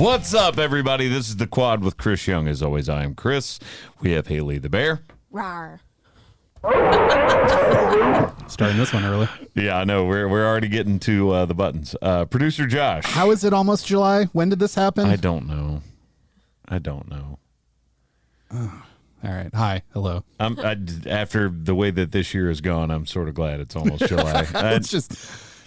What's up, everybody? This is The Quad with Chris Young. As always, I am Chris. We have Haley the Bear. Rawr. Starting this one early. Yeah, I know. We're already getting to the buttons. Producer Josh. How is it almost July? When did this happen? I don't know. Oh, all right. Hi. Hello. After the way that this year has gone, I'm sort of glad it's almost July.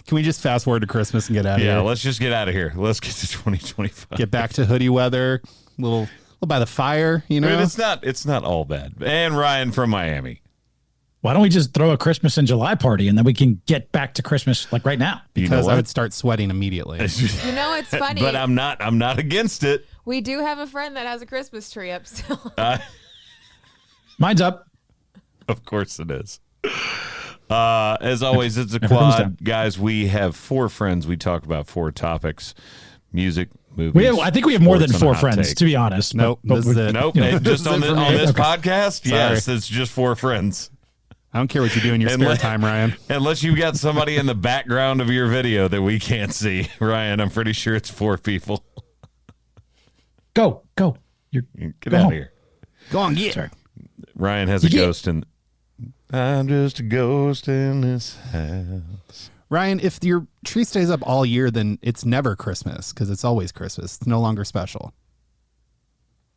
Can we just fast forward to Christmas and get out of here? Yeah, let's just get out of here. Let's get to 2025. Get back to hoodie weather. Little by the fire, you know? I mean, it's not all bad. And Ryan from Miami. Why don't we just throw a Christmas in July party and then we can get back to Christmas like right now? Because I would start sweating immediately. You know, it's funny. But I'm not against it. We do have a friend that has a Christmas tree up still. Mine's up. Of course it is. As always, it's a quad. Guys, we have 4 friends. We talk about 4 topics: music, movies. I think we have more than sports, 4 and a hot friends, take. to be honest. Nope. This is it. Nope. Just on this podcast, yes, it's just 4 friends. I don't care what you do in your spare time, Ryan. Unless you've got somebody in the background of your video that we can't see. Ryan, I'm pretty sure it's 4 people. Go. Get out of here. Go on, get. Sorry. Ryan has a ghost in. I'm just a ghost in this house. Ryan, if your tree stays up all year, then it's never Christmas because it's always Christmas. It's no longer special.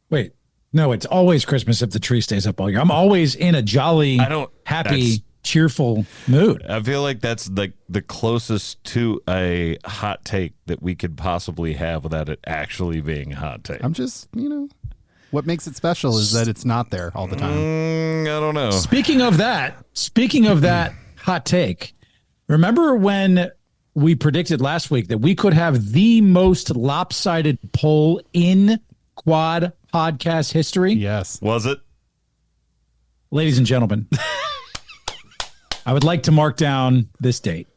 Wait. No, it's always Christmas if the tree stays up all year. I'm always in a jolly, happy, cheerful mood. I feel like that's like the closest to a hot take that we could possibly have without it actually being a hot take. I'm just, what makes it special is that it's not there all the time. I don't know. Speaking of that hot take, remember when we predicted last week that we could have the most lopsided poll in Quad podcast history? Yes. Was it? Ladies and gentlemen, I would like to mark down this date,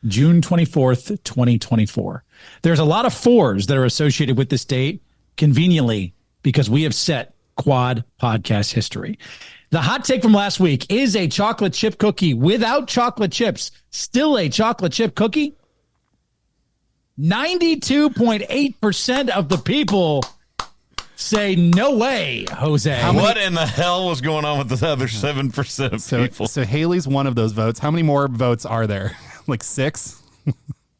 June 24th, 2024. There's a lot of 4s that are associated with this date, conveniently, because we have set Quad podcast history. The hot take from last week is a chocolate chip cookie without chocolate chips still a chocolate chip cookie? 92.8% of the people say no way, Jose. What in the hell was going on with the other 7% of people? So Haley's one of those votes. How many more votes are there? Like 6?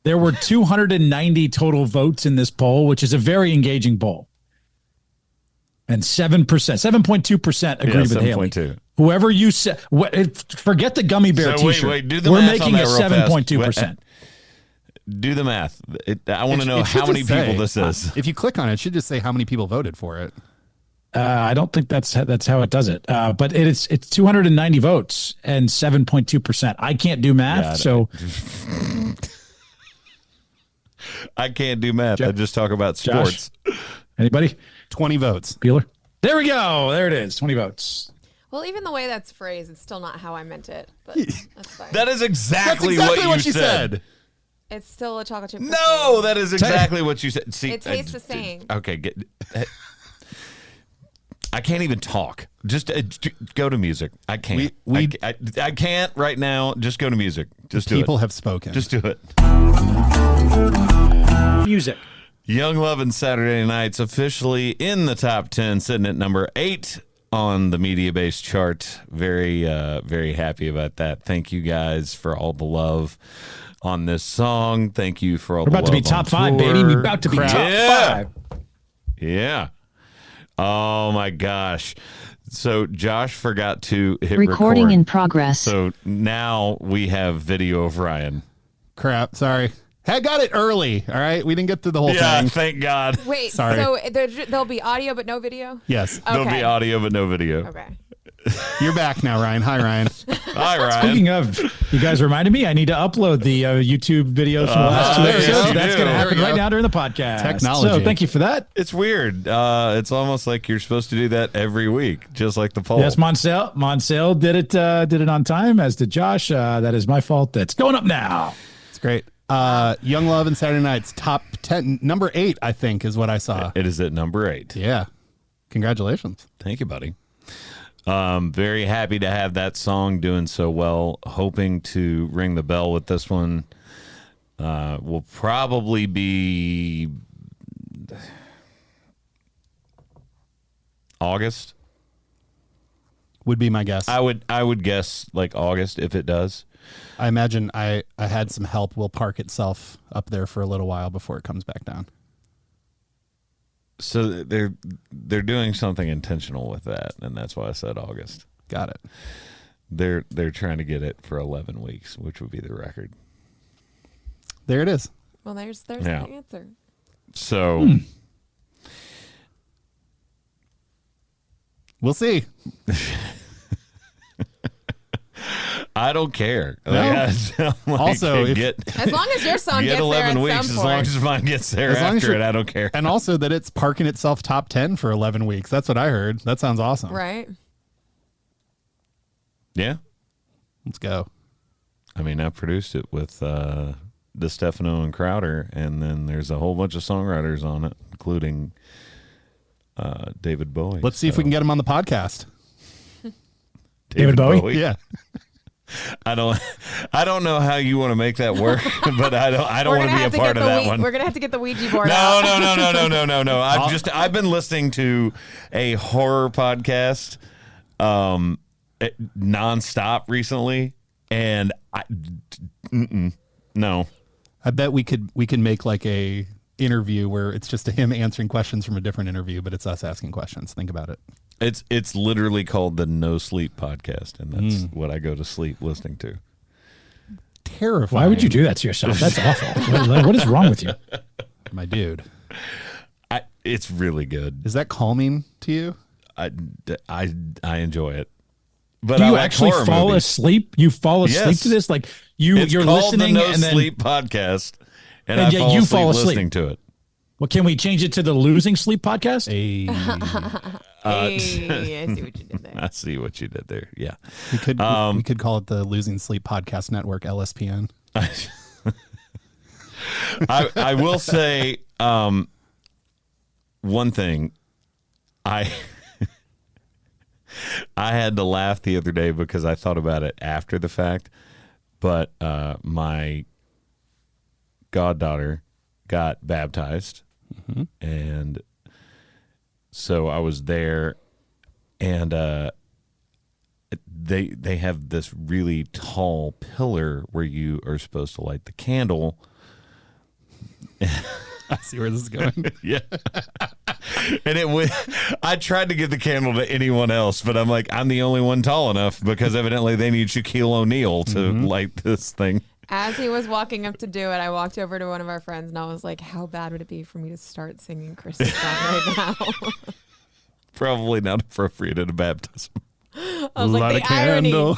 There were 290 total votes in this poll, which is a very engaging poll. And 7.2% agree with Haley. 7.2. Whoever you said, forget the gummy bear t-shirt. Wait, do the We're math making on it that real 7.2%. Do the math. I want to know how many people this is. If you click on it, it should just say how many people voted for it. I don't think that's how it does it. But it's 290 votes and 7.2%. I can't do math, so I can't do math. I just talk about sports. Josh, anybody? 20 votes. Bueller? There we go. There it is. 20 votes. Well, even the way that's phrased, it's still not how I meant it, but that's fine. That is exactly what you said. It's still a chocolate chip cookie. No, that is exactly what you said. See, it tastes the same. Okay, I can't even talk. Just go to music. I can't. I can't right now. Just go to music. Just do it. People have spoken. Just do it. Music. Young Love and Saturday Nights officially in the top 10, sitting at number 8 on the media-based chart. Very, very happy about that. Thank you guys for all the love on this song. Thank you for all the love. We're about to be top 5, baby. We're about to be top 5. Yeah. Oh, my gosh. So Josh forgot to hit recording record. In progress. So now we have video of Ryan. Crap. Sorry. I got it early. All right. We didn't get through the whole thing. Yeah, thank God. Wait, Sorry. So there'll be audio but no video? Yes. Okay. There'll be audio but no video. Okay. You're back now, Ryan. Hi, Ryan. Hi, Ryan. Speaking of, you guys reminded me I need to upload the YouTube videos from the last 2 episodes. That's going to happen right now during the podcast. Technology. So thank you for that. It's weird. It's almost like you're supposed to do that every week, just like the poll. Yes, Monsell did it on time, as did Josh. That is my fault. That's going up now. It's great. Young Love and Saturday Nights, top 10. Number 8, I think, is what I saw. It is at number 8. Yeah. Congratulations. Thank you, buddy. Very happy to have that song doing so well. Hoping to ring the bell with this one. Will probably be August. Would be my guess. I would guess like August if it does. I imagine I had some help will park itself up there for a little while before it comes back down. So they're doing something intentional with that, and that's why I said August. Got it. They're trying to get it for 11 weeks, which would be the record. There it is. Well, there's Yeah. the answer. So We'll see. I don't care. No. Like, Also, if- As long as your song get gets there 11 at weeks, some as point. long as mine gets there As long as after you're- it, I don't care. And also that it's parking itself top 10 for 11 weeks. That's what I heard. That sounds awesome. Right. Yeah. Let's go. I mean, I produced it with DeStefano and Crowder, and then there's a whole bunch of songwriters on it, including David Bowie. Let's see if we can get him on the podcast. David Bowie? Yeah. I don't know how you want to make that work, but I don't want to be a part of that one. We're gonna have to get the Ouija board out. No. I've been listening to a horror podcast nonstop recently, and no. I bet we can make like a interview where it's just him answering questions from a different interview, but it's us asking questions. Think about it. It's literally called the No Sleep Podcast, and that's what I go to sleep listening to. Terrifying. Why would you do that to yourself? That's awful. What is wrong with you? My dude? It's really good. Is that calming to you? I enjoy it. But Do I you like actually horror fall movies. asleep? You fall asleep Yes. to this? Like It's you're called listening the No and then Sleep Podcast, and And I yet fall you asleep fall asleep. listening to it. well, can we change it to the Losing Sleep podcast? Hey, Hey, I see what you did there. I see what you did there. Yeah. we could call it the Losing Sleep Podcast Network, LSPN. I will say one thing. I had to laugh the other day because I thought about it after the fact, but my goddaughter got baptized, and so I was there, and they have this really tall pillar where you are supposed to light the candle. I see where this is going. Yeah. And it went, I tried to get the candle to anyone else, but I'm like, I'm the only one tall enough because evidently they need Shaquille O'Neal to light this thing. As he was walking up to do it, I walked over to one of our friends and I was like, how bad would it be for me to start singing Chris's song right now? Probably not appropriate at a baptism. I was like, Light the a candle.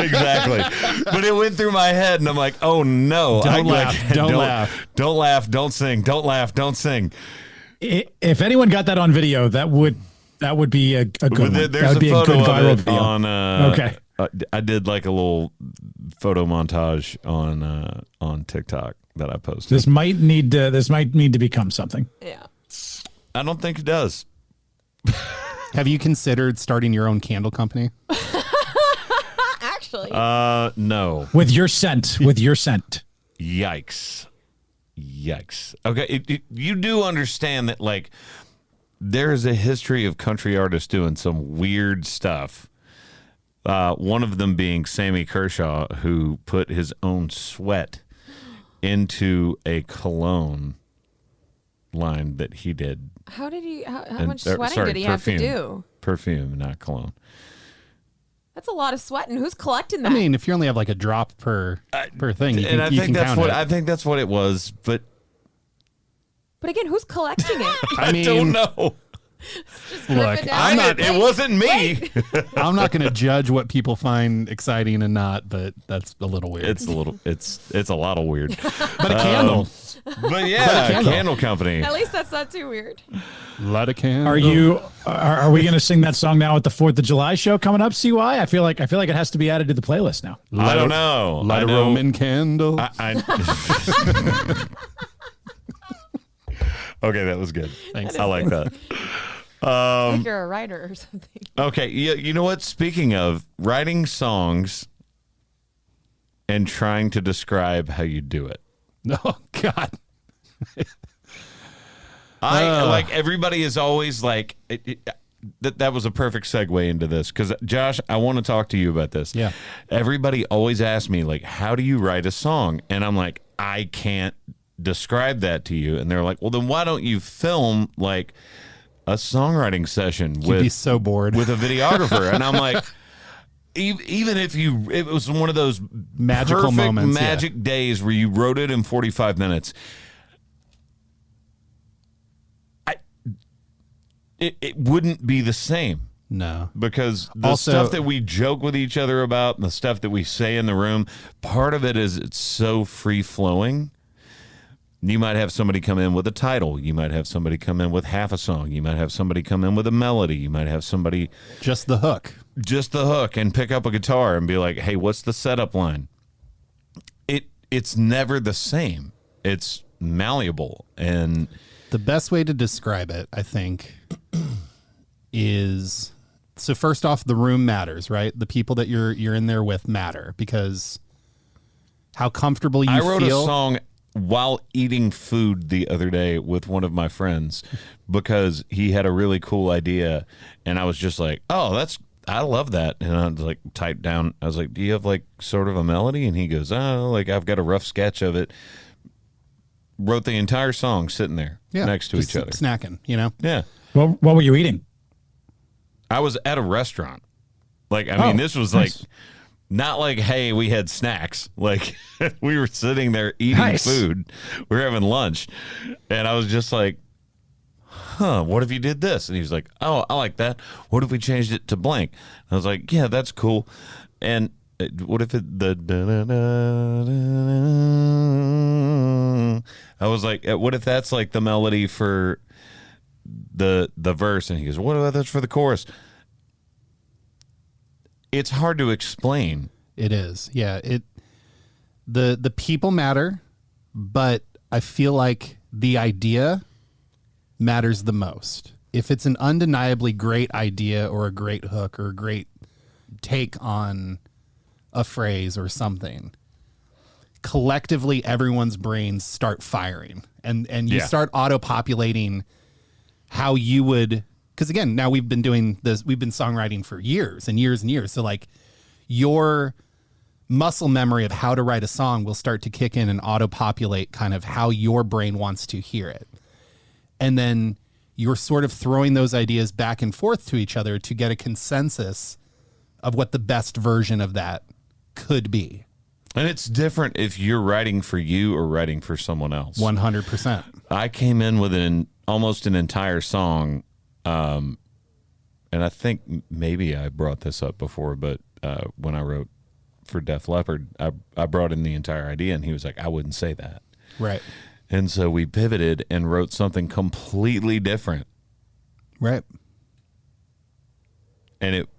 Exactly. But it went through my head and I'm like, oh no. Don't laugh. Don't laugh. Don't laugh. Don't sing. Don't laugh. Don't sing. If anyone got that on video, that would be a good one. That There's would be a a good photo viral of it video. on Okay. I did like a little photo montage on TikTok that I posted. This might need to become something. Yeah. I don't think it does. Have you considered starting your own candle company? Actually. No. With your scent. Yikes. Okay, you do understand that, like, there is a history of country artists doing some weird stuff. One of them being Sammy Kershaw, who put his own sweat into a cologne line that he did. how did he? How And- much sweating did he have to do? Perfume, not cologne. That's a lot of sweating. Who's collecting that? I mean, if you only have like a drop per thing, you And can, I you think can that's count what it. I think that's what it was, but but again, who's collecting it? I mean, don't know. Just Look, rip it down. I'm not- It wasn't me. I'm not going to judge what people find exciting and not, but that's a little weird. It's a lot of weird. but a candle. But yeah, candle. candle company. At least that's not too weird. Light a candle. Are we going to sing that song now at the 4th of July show coming up, CY? I feel like it has to be added to the playlist now. I don't know. Light I a know- Roman candle. Okay, that was good. Thanks. I like that. Like you're a writer or something. Okay, you know what? Speaking of writing songs and trying to describe how you do it, Oh, God. I like everybody is always like that was a perfect segue into this, because Josh, I want to talk to you about this. Yeah. Everybody always asks me, like, how do you write a song? And I'm like, I can't describe that to you. And they're like, well, then why don't you film like a songwriting session You'd be so bored with a videographer? And I'm like, even if it was one of those magical perfect moments, magic days where you wrote it in 45 minutes, it wouldn't be the same. No. Because the Also, stuff that we joke with each other about and the stuff that we say in the room, part of it is it's so free-flowing. You might have somebody come in with a title. You might have somebody come in with half a song. You might have somebody come in with a melody. You might have somebody... Just the hook. Just the hook, and pick up a guitar and be like, hey, what's the setup line? It's never the same. It's malleable. And the best way to describe it, I think, is... So first off, the room matters, right? The people that you're in there with matter, because how comfortable you feel. I wrote a song while eating food the other day with one of my friends because he had a really cool idea, and I was just like, oh, I love that. And I was like, typed down, I was like, do you have like sort of a melody? And he goes, oh, like I've got a rough sketch of it. Wrote the entire song sitting there next to each other. Snacking, you know? Yeah. Well, what were you eating? I was at a restaurant. Like, I mean, this was nice. like, not like, hey, we had snacks. Like, we were sitting there eating food. We were having lunch. And I was just like, what if you did this? And he was like, oh, I like that. What if we changed it to blank? And I was like, yeah, that's cool. And what if I was like, what if that's like the melody for the verse? And he goes, what about that's for the chorus? It's hard to explain. It is. Yeah. The people matter, but I feel like the idea matters the most. If it's an undeniably great idea or a great hook or a great take on a phrase or something, collectively everyone's brains start firing and you start auto-populating how you would, because again, now we've been doing this, we've been songwriting for years and years and years. So like your muscle memory of how to write a song will start to kick in and auto-populate kind of how your brain wants to hear it. And then you're sort of throwing those ideas back and forth to each other to get a consensus of what the best version of that could be. And it's different if you're writing for you or writing for someone else. 100%. I came in with almost an entire song, and I think maybe I brought this up before, but when I wrote for Def Leppard, I brought in the entire idea, and he was like, I wouldn't say that. Right. And so we pivoted and wrote something completely different. Right. And it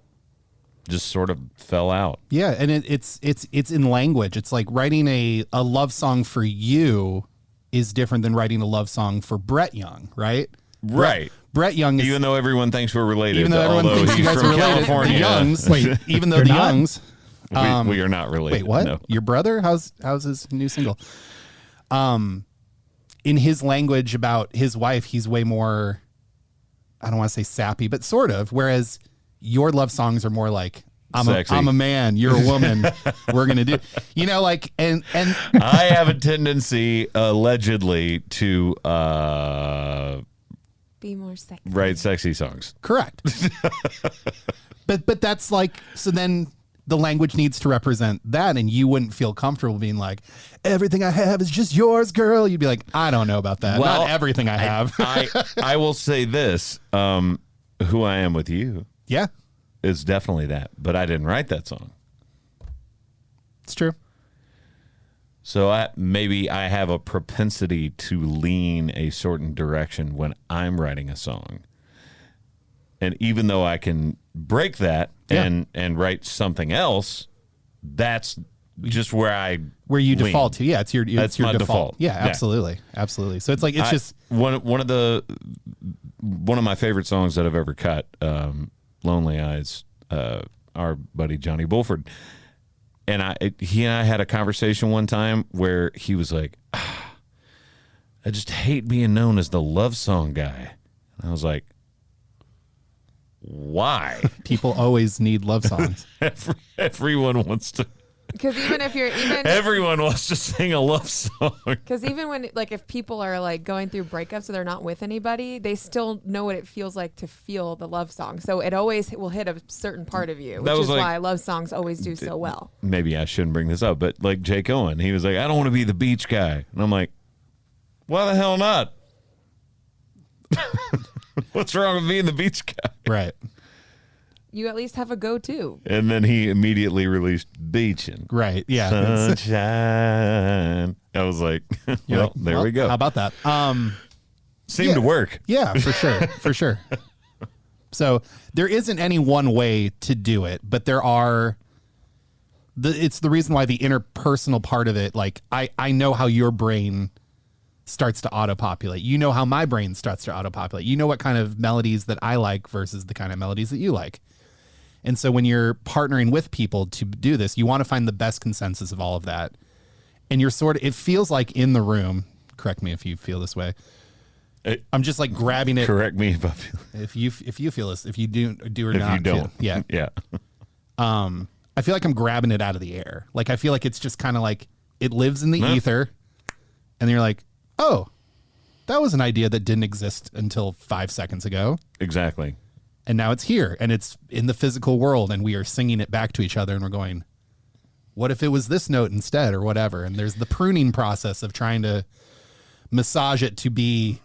just sort of fell out. Yeah, and it's in language. It's like writing a love song for you is different than writing a love song for Brett Young, right? Right. Brett Young is, even though everyone thinks we're related. even though everyone although thinks you he's guys from are related, California. the Youngs. Wait, even though you're the not? Youngs. We are not related. Wait, what? No. Your brother? How's his new single? In his language about his wife, he's way more, I don't want to say sappy, but sort of. Whereas your love songs are more like, I'm a man, you're a woman. We're gonna do, you know, like, and I have a tendency, allegedly, to Be more sexy. write sexy songs. correct. but that's like, so then the language needs to represent that, and you wouldn't feel comfortable being like, everything I have is just yours, girl. You'd be like, I don't know about that. Well, Not everything I have. I will say this: "Who I Am with You" Yeah, is definitely that, but I didn't write that song. it's true. So maybe I have a propensity to lean a certain direction when I'm writing a song. And even though I can break that and write something else, that's just where you lean. default to. Yeah, it's your That's my default. Yeah, Yeah. absolutely. Absolutely. So it's like, it's just one of my favorite songs that I've ever cut, Lonely Eyes, our buddy Johnny Bulford. And he and I had a conversation one time where he was like, I just hate being known as the love song guy. And I was like, Why? People always need love songs. Everyone wants to. Because even if you're Everyone wants to sing a love song. Because even when, like, if people are like going through breakups so they're not with anybody, they still know what it feels like to feel the love song. So it always will hit a certain part of you, which is why love songs always do so well. Maybe I shouldn't bring this up, but like Jake Owen, he was like, I don't want to be the beach guy. And I'm like, why the hell not? What's wrong with being the beach guy? Right. You at least have a go-to. And then he immediately released Beachin'. Right. Yeah. Sunshine. I was like, well, there we go. How about that? Seemed to work. Yeah, for sure. For sure. So there isn't any one way to do it, but there are. It's the reason why the interpersonal part of it, like I know how your brain starts to auto-populate. You know how my brain starts to auto-populate. You know what kind of melodies that I like versus the kind of melodies that you like. And so when you're partnering with people to do this, you want to find the best consensus of all of that. And you're it feels like in the room, correct me if you feel this way. I'm just like grabbing it. Correct me if I feel. If you feel this, if you do or if not. You don't. Yeah. Yeah. I feel like I'm grabbing it out of the air. Like I feel like it's just kind of like it lives in the ether. And you're like, oh, that was an idea that didn't exist until 5 seconds ago. Exactly. And now it's here and it's in the physical world and we are singing it back to each other and we're going, what if it was this note instead or whatever? And there's the pruning process of trying to massage it to be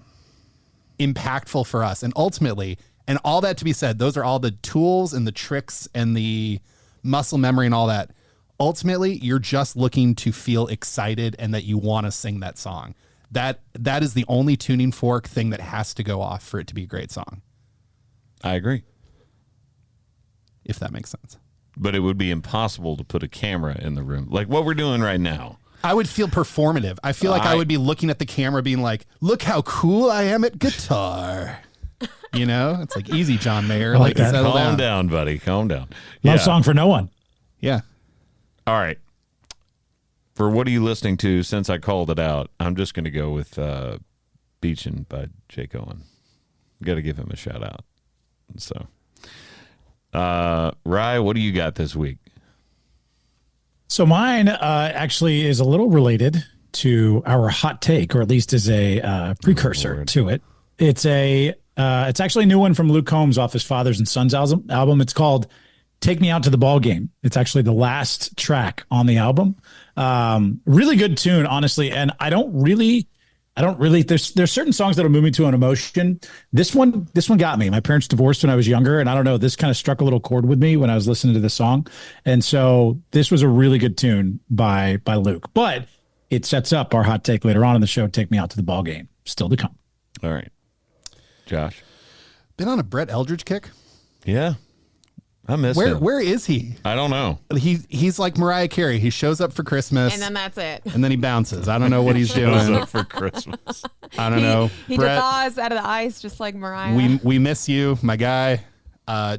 impactful for us. And ultimately, and all that to be said, those are all the tools and the tricks and the muscle memory and all that. Ultimately, you're just looking to feel excited and that you want to sing that song. That is the only tuning fork thing that has to go off for it to be a great song. I agree. If that makes sense. But it would be impossible to put a camera in the room. Like what we're doing right now. I would feel performative. I feel like I would be looking at the camera being like, look how cool I am at guitar. You know? It's like, easy, John Mayer. Like that. Calm down, buddy. Calm down. Love song for no one. Yeah. All right. For what are you listening to since I called it out? I'm just going to go with Beachin' by Jake Owen. Got to give him a shout out. So, Rye, what do you got this week? So mine actually is a little related to our hot take, or at least is a precursor to it. It's actually a new one from Luke Combs off his Fathers and Sons album. It's called "Take Me Out to the Ball Game." It's actually the last track on the album. Really good tune, honestly. And I don't really. There's certain songs that'll move me to an emotion. This one got me. My parents divorced when I was younger, and I don't know, this kind of struck a little chord with me when I was listening to this song. And so this was a really good tune by Luke. But it sets up our hot take later on in the show. Take Me Out to the Ball Game. Still to come. All right, Josh. Been on a Brett Eldridge kick? Yeah. I miss him. Where is he? I don't know. He's like Mariah Carey. He shows up for Christmas. And then that's it. And then he bounces. I don't know what he's doing. Shows up for Christmas. I don't know. He Brett, thaws out of the ice just like Mariah. we miss you, my guy.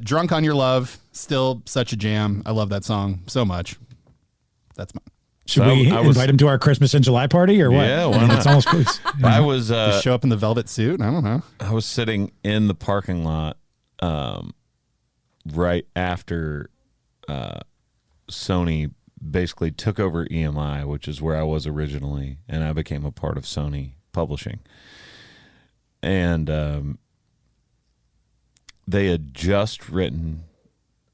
Drunk on Your Love. Still such a jam. I love that song so much. That's mine. Should we invite him to our Christmas in July party or what? Yeah, why not? It's almost close. I was Just show up in the velvet suit. I don't know. I was sitting in the parking lot right after Sony basically took over EMI, which is where I was originally, and I became a part of Sony Publishing. And they had just written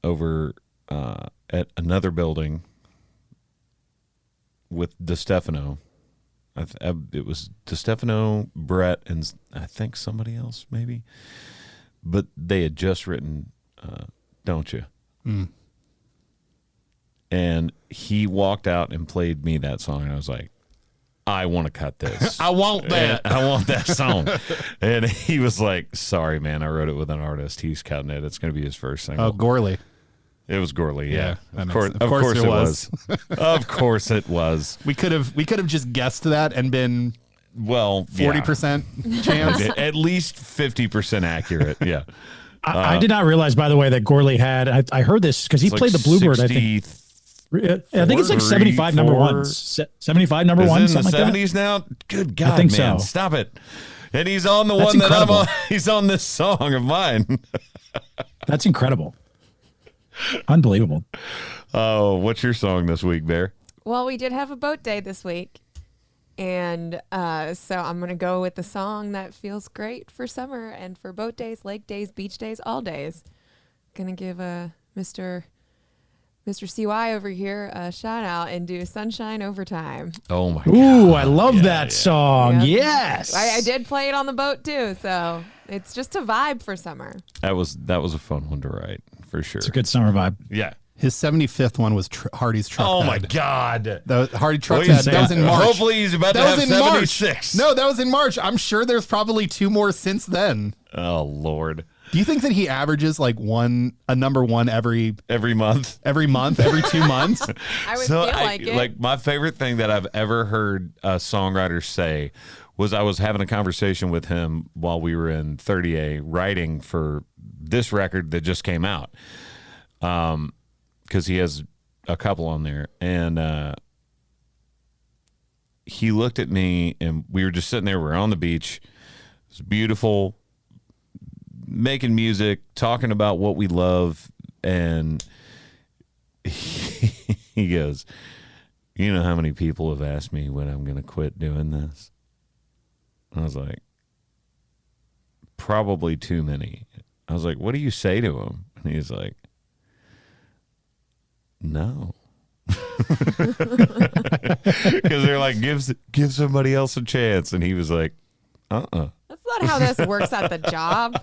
over at another building with DeStefano. It was DeStefano, Brett, and I think somebody else maybe. But they had just written Don't You? Mm. And he walked out and played me that song. And I was like, I want to cut this. I want that. I want that song. And he was like, sorry, man. I wrote it with an artist. He's cutting it. It's going to be his first single. Oh, Gorley. It was Gorley, yeah. Of course it was. Of course it was. We could have just guessed that and been 40% chance. At least 50% accurate, yeah. I did not realize, by the way, that Gorley had. I heard this because he played the Bluebird. I think it's like 75 number ones. 75 number ones. Is it in the something 70s like now? Good God, I think man. so. Stop it. And he's on the one that I'm on. He's on this song of mine. That's incredible. Unbelievable. Oh, what's your song this week, Bear? Well, we did have a boat day this week. And so I'm going to go with the song that feels great for summer and for boat days, lake days, beach days, all days. Going to give Mr. CY over here a shout out and do Sunshine Overtime. Oh, my God. Ooh, I love that song. Yep. Yes. I did play it on the boat, too. So it's just a vibe for summer. That was a fun one to write, for sure. It's a good summer vibe. Yeah. His 75th one was Hardy's Truck Oh, Bed. my God. Hardy Truck Bed. That was in March. Hopefully he's about to have 76. No, that was in March. I'm sure there's probably 2 more since then. Oh, Lord. Do you think that he averages like a number one every month? Every 2 months? I would feel like it. Like, my favorite thing that I've ever heard a songwriter say was I was having a conversation with him while we were in 30A writing for this record that just came out. Because he has a couple on there. And he looked at me, and we were just sitting there. We were on the beach. It was beautiful, making music, talking about what we love. And he goes, you know how many people have asked me when I'm going to quit doing this? I was like, probably too many. I was like, what do you say to him? And he's like, no. Because they're like, give somebody else a chance. And he was like, That's not how this works at the job.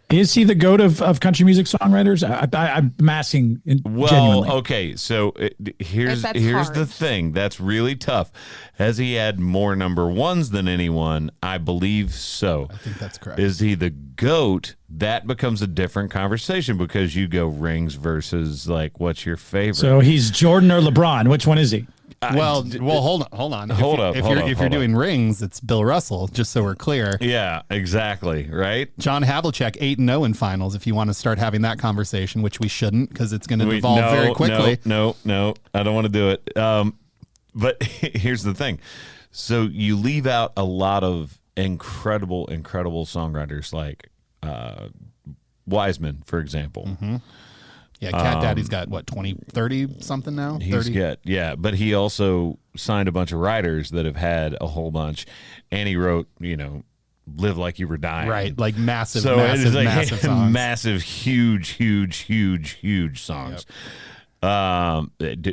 Is he the GOAT of country music songwriters? I'm asking genuinely. Okay, so here's the thing that's really tough. Has he had more number ones than anyone? I believe so. I think that's correct. Is he the GOAT? That becomes a different conversation because you go rings versus like what's your favorite. So he's Jordan or LeBron. Which one is he? Well, hold on. If you're doing rings, it's Bill Russell, just so we're clear. Yeah, exactly, right? John Havlicek 8-0 in finals if you want to start having that conversation, which we shouldn't because it's going to devolve very quickly. No, I don't want to do it. But here's the thing. So you leave out a lot of incredible songwriters like Wiseman, for example. Mm-hmm. Yeah, Cat Daddy's got, 30 something now? 30? But he also signed a bunch of writers that have had a whole bunch, and he wrote, Live Like You Were Dying. Right, like massive songs. Massive, huge songs. Yep.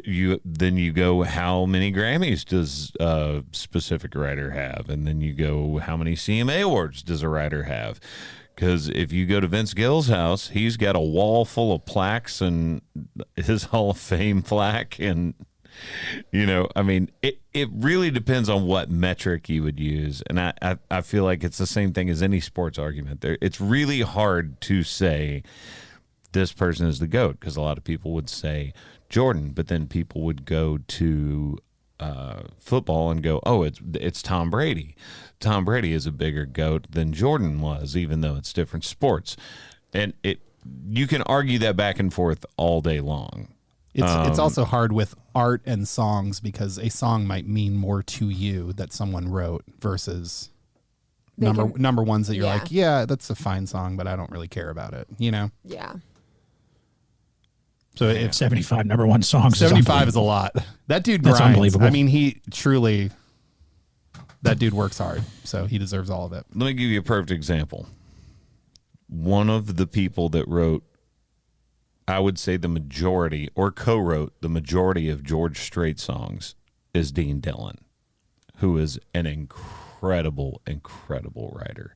You go, how many Grammys does a specific writer have? And then you go, how many CMA awards does a writer have? Because if you go to Vince Gill's house, he's got a wall full of plaques and his Hall of Fame plaque. And, it really depends on what metric you would use. And I feel like it's the same thing as any sports argument. It's really hard to say this person is the GOAT because a lot of people would say Jordan, but then people would go to football and go, oh, it's Tom Brady. Tom Brady is a bigger GOAT than Jordan was, even though it's different sports. And you can argue that back and forth all day long. It's also hard with art and songs because a song might mean more to you that someone wrote versus number ones that you're like, yeah, that's a fine song, but I don't really care about it, Yeah. So if 75 number one songs, 75 is a lot. That dude grinds. That's unbelievable. I mean, he truly, that dude works hard, so he deserves all of it. Let me give you a perfect example. One of the people that wrote, I would say the majority, or co-wrote the majority of George Strait songs is Dean Dillon, who is an incredible writer.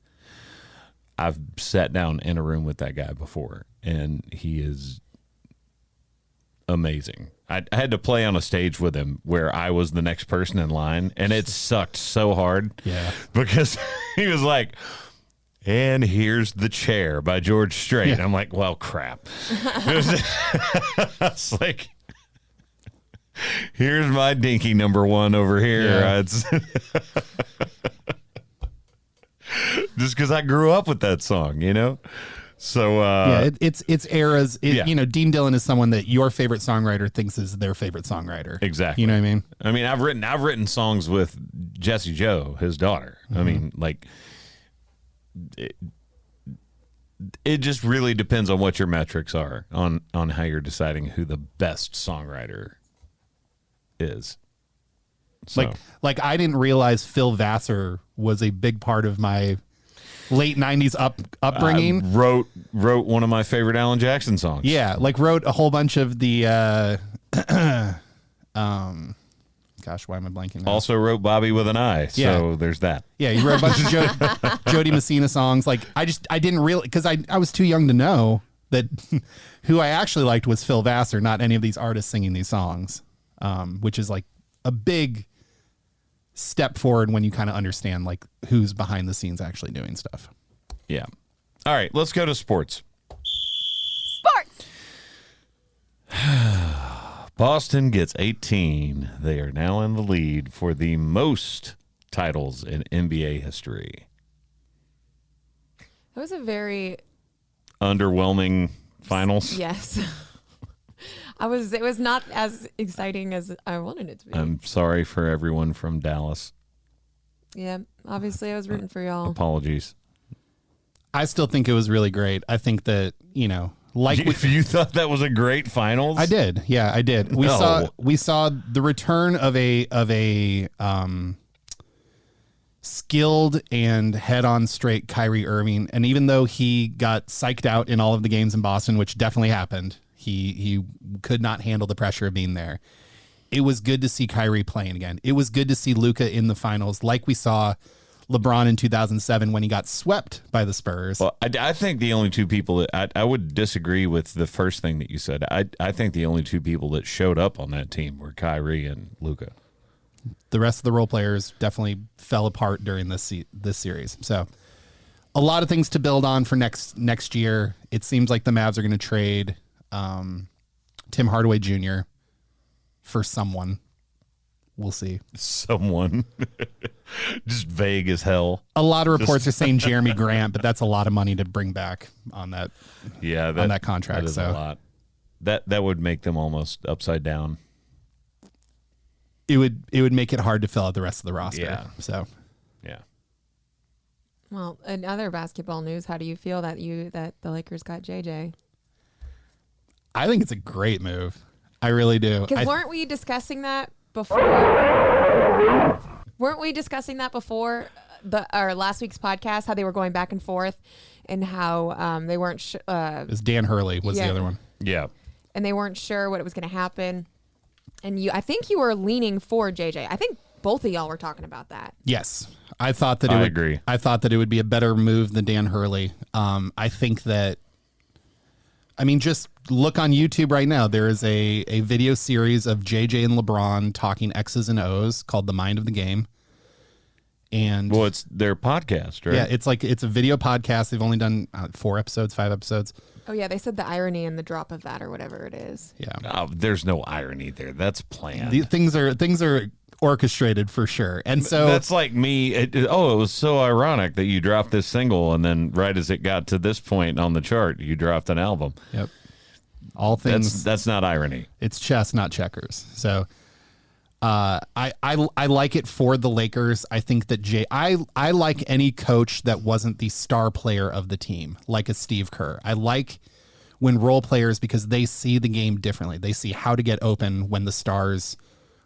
I've sat down in a room with that guy before, and he is amazing. I had to play on a stage with him where I was the next person in line, and it sucked so hard. Yeah. Because he was like, and here's The Chair by George Strait. Yeah. I'm like, well, crap. It's like, here's my dinky number one over here. Yeah. Just because I grew up with that song, So it's eras. Dean Dillon is someone that your favorite songwriter thinks is their favorite songwriter. Exactly. You know what I mean? I mean, I've written songs with Jessie Joe, his daughter. Mm-hmm. I mean, like, it just really depends on what your metrics are on how you're deciding who the best songwriter is. So. Like I didn't realize Phil Vassar was a big part of my late 90s upbringing. Wrote one of my favorite Alan Jackson songs. Yeah, like wrote a whole bunch of the gosh, why am I blanking now? Also wrote Bobby with an I. So there's that. Yeah, he wrote a bunch of Jody Messina songs. Like I didn't really, because I was too young to know that who I actually liked was Phil Vassar, not any of these artists singing these songs, which is like a big step forward when you kind of understand like who's behind the scenes actually doing stuff. Yeah. All right, let's go to sports. Sports. Boston gets 18. They are now in the lead for the most titles in NBA history. That was a very underwhelming finals. Yes. It was not as exciting as I wanted it to be. I'm sorry for everyone from Dallas. Yeah, obviously I was rooting for y'all. Apologies. I still think it was really great. I think that, like you thought that was a great finals? I did. Yeah, I did. We saw the return of a skilled and head-on straight Kyrie Irving, and even though he got psyched out in all of the games in Boston, which definitely happened, he could not handle the pressure of being there. It was good to see Kyrie playing again. It was good to see Luka in the finals, like we saw LeBron in 2007 when he got swept by the Spurs. Well, I think the only two people that I would disagree with the first thing that you said. I think the only two people that showed up on that team were Kyrie and Luka. The rest of the role players definitely fell apart during this series. So a lot of things to build on for next year. It seems like the Mavs are going to trade Tim Hardaway Jr. for someone. We'll see. Someone. Just vague as hell. A lot of reports are saying Jeremy Grant, but that's a lot of money to bring back on that. Yeah, on that contract. That is a lot. That would make them almost upside down. It would make it hard to fill out the rest of the roster. Yeah. So. Yeah. Well, in other basketball news, how do you feel that the Lakers got JJ? I think it's a great move. I really do. Because weren't we discussing that before? Weren't we discussing that before our last week's podcast? How they were going back and forth, and how they weren't. It was Dan Hurley was the other one. Yeah. And they weren't sure what was going to happen. And I think you were leaning for JJ. I think both of y'all were talking about that. Yes, I thought that. I agree. I thought that it would be a better move than Dan Hurley. I think that. I mean, just look on YouTube right now. There is a video series of JJ and LeBron talking X's and O's called The Mind of the Game. And well, it's their podcast, right? Yeah, it's a video podcast. They've only done 5 episodes. Oh yeah, they said the irony in the drop of that or whatever it is. Yeah. Oh, there's no irony there. That's planned. Things are orchestrated for sure. And so that's like me. It was so ironic that you dropped this single and then right as it got to this point on the chart, you dropped an album. Yep. All things. That's not irony. It's chess, not checkers. So I like it for the Lakers. I think that I like any coach that wasn't the star player of the team, like a Steve Kerr. I like when role players, because they see the game differently. They see how to get open when the stars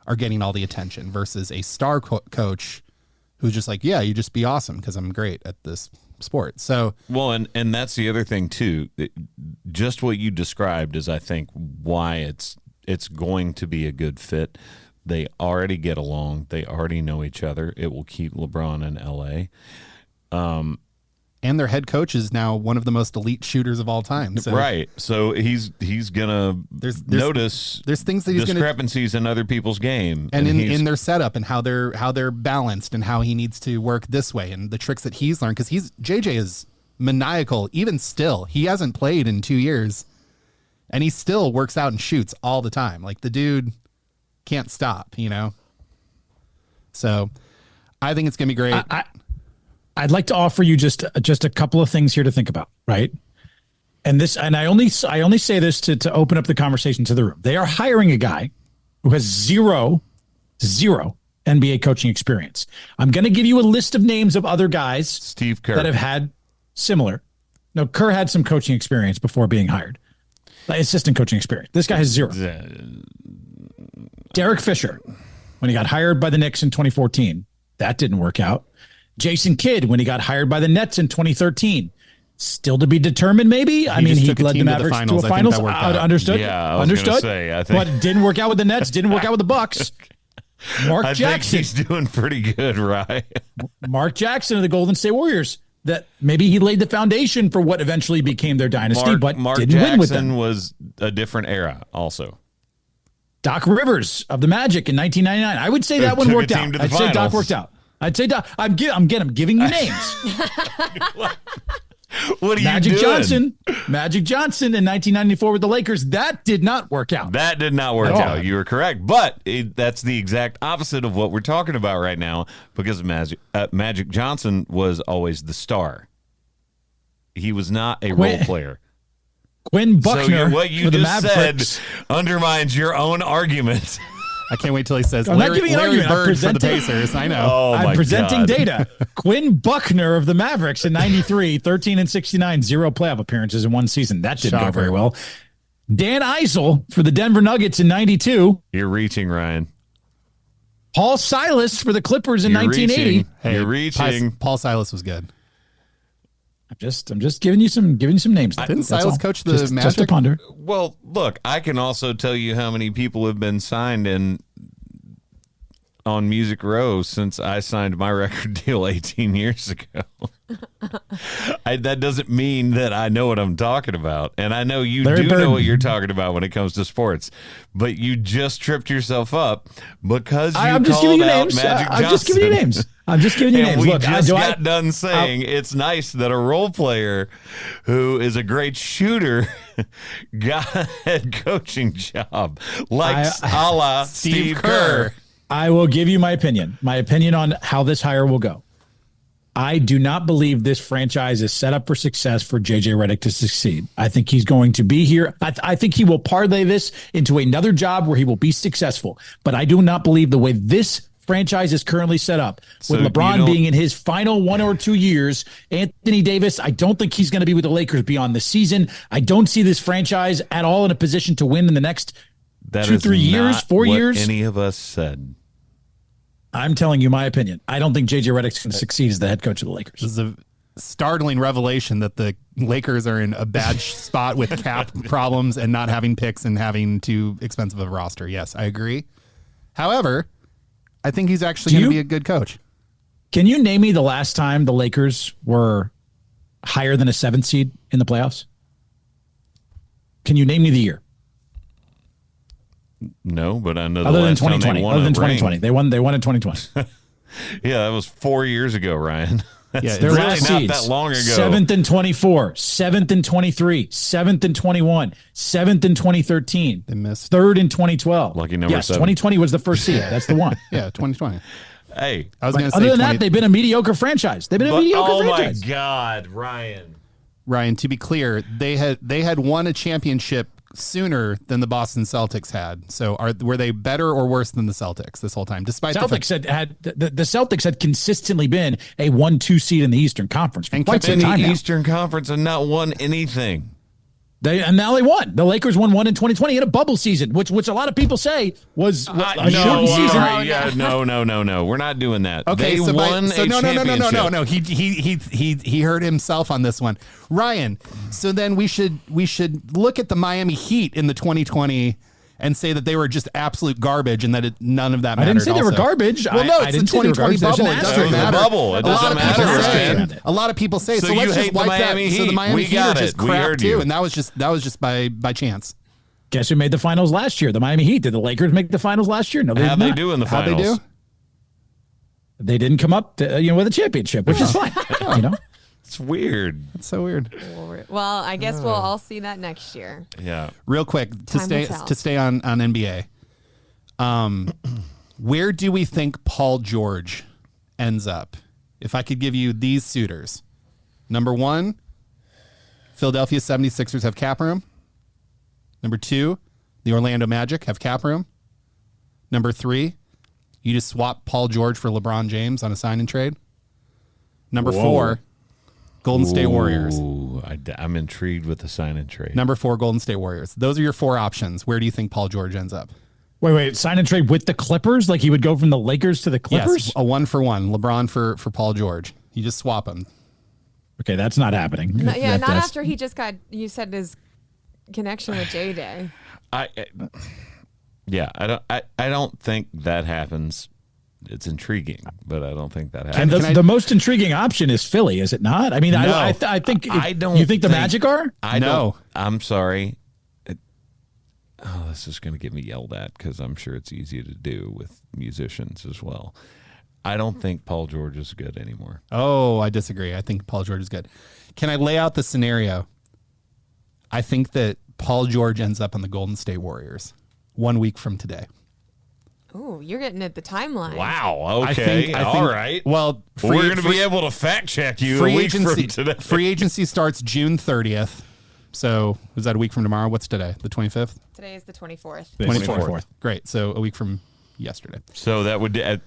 are getting all the attention versus a star coach who's just like, yeah, you just be awesome because I'm great at this sport. So well, and that's the other thing too. Just what you described is, I think, why it's going to be a good fit. They already get along. They already know each other. It will keep LeBron in LA. And their head coach is now one of the most elite shooters of all time. So right. So he's gonna notice there's things that he's discrepancies in other people's game and in their setup and how they're balanced and how he needs to work this way and the tricks that he's learned, because JJ is maniacal even still. He hasn't played in 2 years and he still works out and shoots all the time. Like the dude can't stop, So I think it's gonna be great. I'd like to offer you just a couple of things here to think about, right? And I only say this to open up the conversation to the room. They are hiring a guy who has zero NBA coaching experience. I'm going to give you a list of names of other guys, Steve Kerr, that have had similar. No, Kerr had some coaching experience before being hired. Assistant coaching experience. This guy has zero. Derek Fisher, when he got hired by the Knicks in 2014, that didn't work out. Jason Kidd, when he got hired by the Nets in 2013, still to be determined, maybe. I mean, he led the Mavericks to a finals. Understood. Yeah, understood. Say, I think. But didn't work out with the Nets. Didn't work out with the Bucks. Mark Jackson. Think he's doing pretty good, right? Mark Jackson of the Golden State Warriors. That maybe he laid the foundation for what eventually became their dynasty, but Mark didn't Jackson win with them. Was a different era, also. Doc Rivers of the Magic in 1999. I would say that one worked out. I'd say Doc worked out. I'd say Doc. I'm giving you names. What are you Magic doing? Magic Johnson in 1994 with the Lakers. That did not work out. That did not work out. You were correct. But that's the exact opposite of what we're talking about right now, because Magic Johnson was always the star. He was not a role player. Quinn Buckner what you for the just Mavericks said undermines your own argument. I can't wait till he says I'm not giving you an argument. Bird for the Pacers. I know. Oh, I'm presenting data. Quinn Buckner of the Mavericks in 93, 13-69, 0 playoff appearances in one season. That didn't go very well. Dan Eisel for the Denver Nuggets in 92. You're reaching, Ryan. Paul Silas for the Clippers in 1980. You're reaching. Paul Silas was good. I'm just giving you some names. Didn't Silas coach the Magic? Just a ponder. Well, look, I can also tell you how many people have been signed on Music Row since I signed my record deal 18 years ago. That doesn't mean that I know what I'm talking about. And I know you do know what you're talking about when it comes to sports. But you just tripped yourself up because you called out Magic Johnson. I'm just giving you names. I'm just giving you names. We Look, just got done saying it's nice that a role player who is a great shooter got a head coaching job, like a la Steve Kerr. I will give you my opinion. My opinion on how this hire will go. I do not believe this franchise is set up for success for JJ Redick to succeed. I think he's going to be here. I think he will parlay this into another job where he will be successful. But I do not believe the way this franchise is currently set up, with LeBron being in his final 1 or 2 years. Anthony Davis, I don't think he's going to be with the Lakers beyond the season. I don't see this franchise at all in a position to win in the next 2-3 years, 4 years. Any of us said. I'm telling you my opinion. I don't think JJ Redick's going to succeed as the head coach of the Lakers. This is a startling revelation that the Lakers are in a bad spot with cap problems and not having picks and having too expensive of a roster. Yes, I agree. However, I think he's actually going to be a good coach. Can you name me the last time the Lakers were higher than a 7th seed in the playoffs? Can you name me the year? No, but I know other than 2020. Other than 2020, they won in 2020. Yeah, that was 4 years ago, Ryan. That's their really last not seeds, that long ago. 7th and 24, 7th and 23, 7th and 21, 7th and 2013. They missed 3rd in 2012. Lucky number 7. 2020 was the first seed. That's the one. Yeah, 2020. Hey, I was going to say other than that, they've been a mediocre franchise. Oh my God, Ryan. Ryan, to be clear, they had won a championship sooner than the Boston Celtics had. So were they better or worse than the Celtics this whole time? Despite the Celtics had consistently been a 1-2 seed in the Eastern Conference for quite some time in the now. Eastern Conference and not won anything. And now they won. The Lakers won one in 2020 in a bubble season, which a lot of people say was a short season. No. We're not doing that. Okay, they won a championship. No. He heard himself on this one, Ryan. So then we should look at the Miami Heat in the 2020 and say that they were just absolute garbage and that none of that mattered. I didn't say they were garbage. Well, no, it's the 2020 bubble. It doesn't matter. It doesn't matter. A lot of people say so. Let's you just wipe that. Heat. So the Miami Heat are just crap too, you. and that was just by chance. Guess who made the finals last year? The Miami Heat. Did the Lakers make the finals last year? No, how'd they do in the finals? How'd they do? They didn't come up, with a championship, which is fine. It's weird. It's so weird. Well, I guess we'll all see that next year. Yeah. Real quick to stay on NBA. Where do we think Paul George ends up? If I could give you these suitors. Number 1, Philadelphia 76ers have cap room. Number 2, the Orlando Magic have cap room. Number 3, you just swap Paul George for LeBron James on a sign and trade. Number 4, Golden State Warriors. I'm intrigued with the sign and trade. Number 4, Golden State Warriors. Those are your 4 options. Where do you think Paul George ends up? Wait. Sign and trade with the Clippers? Like he would go from the Lakers to the Clippers? Yes, a 1-for-1. LeBron for Paul George. You just swap them. Okay, that's not happening. No, yeah, not after he just got, you said his connection with J-Day. I don't think that happens. It's intriguing, but I don't think that happens. And the most intriguing option is Philly, is it not? I mean, No. I think I don't. You think the Magic are? I'm sorry. This is going to get me yelled at because I'm sure it's easy to do with musicians as well. I don't think Paul George is good anymore. Oh, I disagree. I think Paul George is good. Can I lay out the scenario? I think that Paul George ends up on the Golden State Warriors 1 week from today. Oh, you're getting at the timeline. Wow. Okay. All right. Well, we're going to be able to fact check you a week from today. Free agency starts June 30th. So is that a week from tomorrow? What's today? The 25th? Today is the 24th. 24th. Great. So a week from yesterday. So that would... a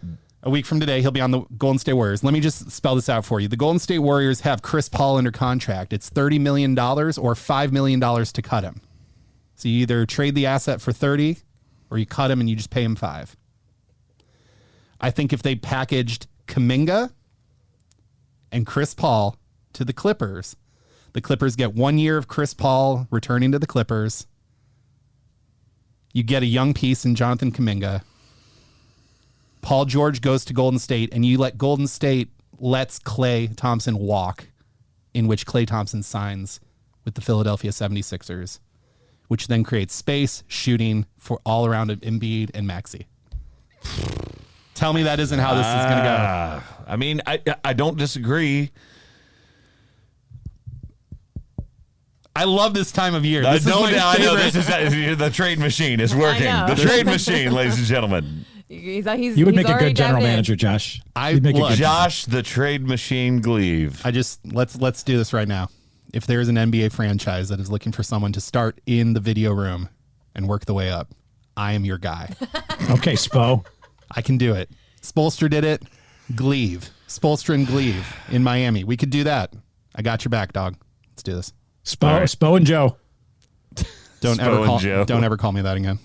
week from today, he'll be on the Golden State Warriors. Let me just spell this out for you. The Golden State Warriors have Chris Paul under contract. It's $30 million or $5 million to cut him. So you either trade the asset for 30 or you cut him and you just pay him 5. I think if they packaged Kuminga and Chris Paul to the Clippers get 1 year of Chris Paul returning to the Clippers. You get a young piece in Jonathan Kuminga. Paul George goes to Golden State, and you let Golden State lets Klay Thompson walk, in which Klay Thompson signs with the Philadelphia 76ers, which then creates space, shooting for all around Embiid and Maxey. Tell me that isn't how this is going to go. I mean, I don't disagree. I love this time of year. I know this is the trade machine is working. The trade machine, ladies and gentlemen. You would make a good general manager, Josh. Josh, the trade machine Gleave. Let's do this right now. If there is an NBA franchise that is looking for someone to start in the video room and work the way up, I am your guy. Okay, Spo. I can do it. Spoelstra did it. Gleave. Spoelstra and Gleave in Miami. We could do that. I got your back, dog. Let's do this. Spo and Joe. Don't ever call me that again.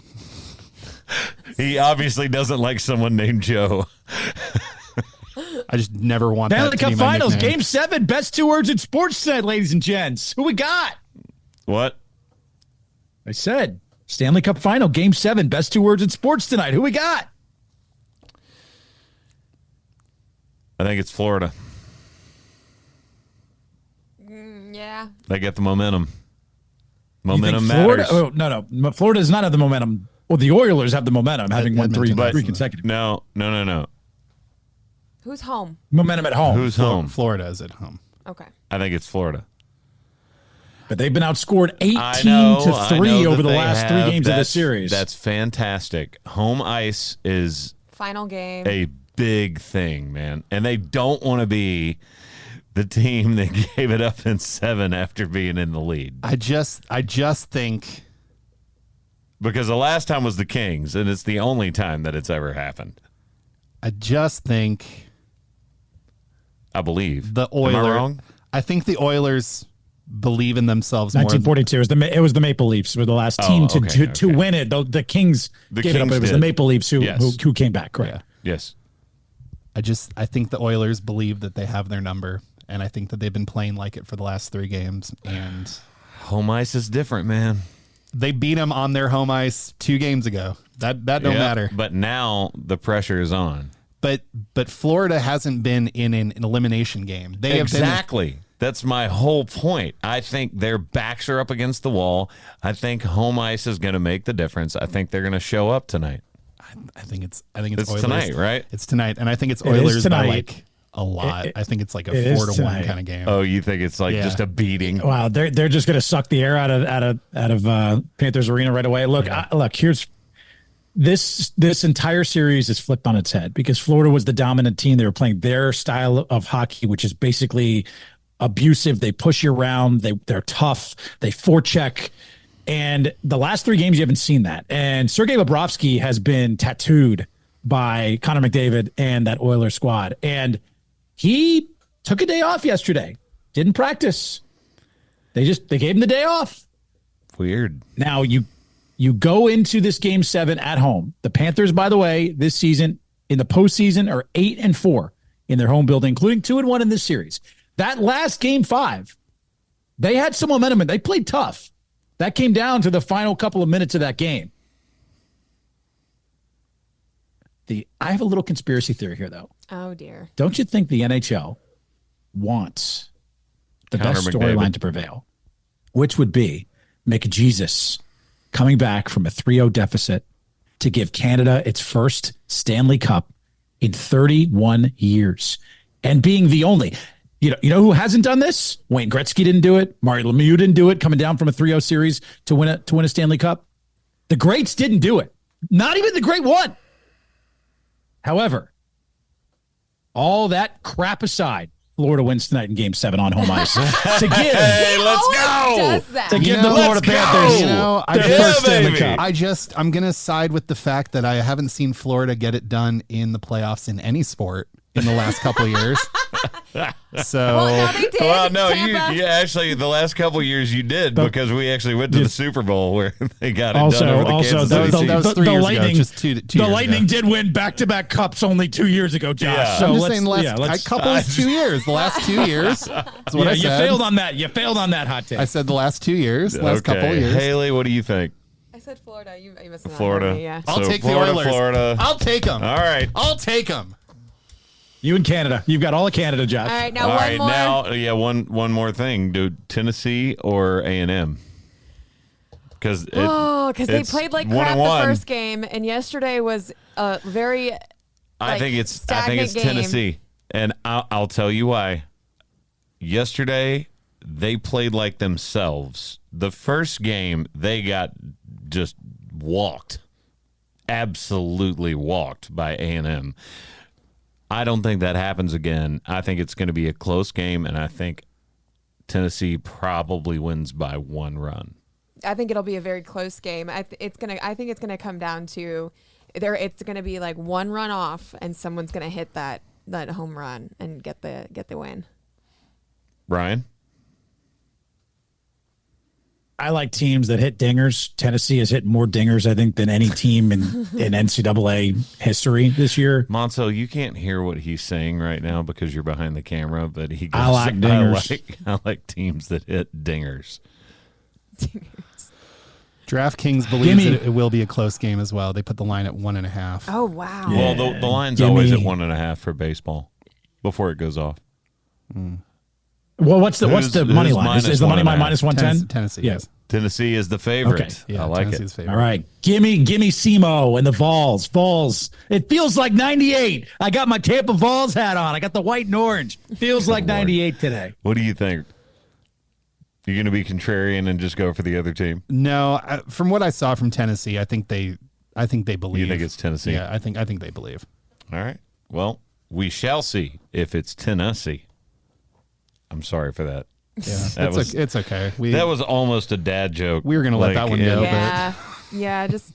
He obviously doesn't like someone named Joe. I just never want Stanley that to Cup be my Finals, nickname. Game 7, best 2 words in sports tonight, ladies and gents. Who we got? What? I said Stanley Cup Final, Game 7, best 2 words in sports tonight. Who we got? I think it's Florida. Yeah. They get the momentum. Momentum Florida, matters. No. Florida does not have the momentum. Well, the Oilers have the momentum, having won three consecutive. No. Who's home? Momentum at home. Who's home? Florida is at home. Okay. I think it's Florida. But they've been outscored 18-3 over the last 3 games of the series. That's fantastic. Home ice is final game. A big thing, man. And they don't want to be the team that gave it up in 7 after being in the lead. I just think, because the last time was the Kings, and it's the only time that it's ever happened. I just think, I believe the Oilers. Am I wrong? I think the Oilers believe in themselves 1942 more. It was the Maple Leafs were the last team to win it. The Kings gave it up. It was the Maple Leafs who came back. Correct. Yeah. Yes. I think the Oilers believe that they have their number, and I think that they've been playing like it for the last 3 games. And home ice is different, man. They beat them on their home ice 2 games ago. That don't matter. But now the pressure is on. But Florida hasn't been in an elimination game. They exactly. That's my whole point. I think their backs are up against the wall. I think home ice is going to make the difference. I think they're going to show up tonight. I think it's Oilers tonight, right? It's tonight, and I think it's Oilers by like a lot. I think it's like a 4-1 kind of game. Oh, you think it's like just a beating? Wow, they're just going to suck the air out of Panthers Arena right away. Look, here's this entire series is flipped on its head because Florida was the dominant team. They were playing their style of hockey, which is basically abusive. They push you around. They're tough. They forecheck. And the last 3 games, you haven't seen that. And Sergei Bobrovsky has been tattooed by Connor McDavid and that Oilers squad. And he took a day off yesterday. Didn't practice. They gave him the day off. Weird. Now you go into this game 7 at home. The Panthers, by the way, this season in the postseason are 8-4 in their home building, including 2-1 in this series. That last game 5, they had some momentum and they played tough. That came down to the final couple of minutes of that game. I have a little conspiracy theory here, though. Oh, dear. Don't you think the NHL wants the best storyline to prevail, which would be McJesus coming back from a 3-0 deficit to give Canada its first Stanley Cup in 31 years and being the only. You know who hasn't done this? Wayne Gretzky didn't do it. Mario Lemieux didn't do it, coming down from a 3-0 series to win a Stanley Cup. The greats didn't do it. Not even the great one. However, all that crap aside, Florida wins tonight in Game 7 on home ice to give. Hey, let's go! To give the Florida Panthers their first Stanley Cup. I'm going to side with the fact that I haven't seen Florida get it done in the playoffs in any sport in the last couple of years. So, actually, the last couple of years you did because we actually went to the Super Bowl where they got it done over the Kansas City team. That was 3 years Lightning, ago, just two the Lightning did win back-to-back cups only 2 years ago, Josh. Yeah. So I'm just saying last couple is 2 years. The last 2 years is what I said. You failed on that. You failed on that hot take. I said the last 2 years, last couple of years. Haley, what do you think? I said Florida. You must have Florida. Me, yeah. I'll take Florida, the Oilers. Florida. I'll take them. All right. I'll take them. You in Canada. You've got all of Canada, Josh. All right, now one more thing. Do Tennessee or A&M? Because they played like crap the first game, and yesterday was a very I think it's game. Tennessee, and I'll tell you why. Yesterday they played like themselves. The first game they got just walked, absolutely walked by A&M. I don't think that happens again. I think it's going to be a close game, and I think Tennessee probably wins by 1 run. I think it'll be a very close game. I think it's gonna come down to it's gonna be like 1 run off, and someone's gonna hit that home run and get the win. Ryan? I like teams that hit dingers. Tennessee has hit more dingers, I think, than any team in NCAA history this year. Monso, you can't hear what he's saying right now because you're behind the camera, but he goes, I like dingers. I like teams that hit dingers. DraftKings believes that it will be a close game as well. They put the line at 1.5. Oh, wow. Yeah. Well, the line's always at 1.5 for baseball before it goes off. Well, what's the money line? Is the money line minus 110? Tennessee. Yes. Tennessee is the favorite. Okay. Yeah, I like Tennessee's it. favorite. All right. Gimme Simo and the Vols. Vols. It feels like 98. I got my Tampa Vols hat on. I got the white and orange. Feels like 98 today. What do you think? You going to be contrarian and just go for the other team? No, from what I saw from Tennessee, I think they believe. You think it's Tennessee? Yeah, I think they believe. All right. Well, we shall see if it's Tennessee. I'm sorry for that. Yeah, it's okay. That was almost a dad joke. We were going to let that one go. Yeah, yeah. Just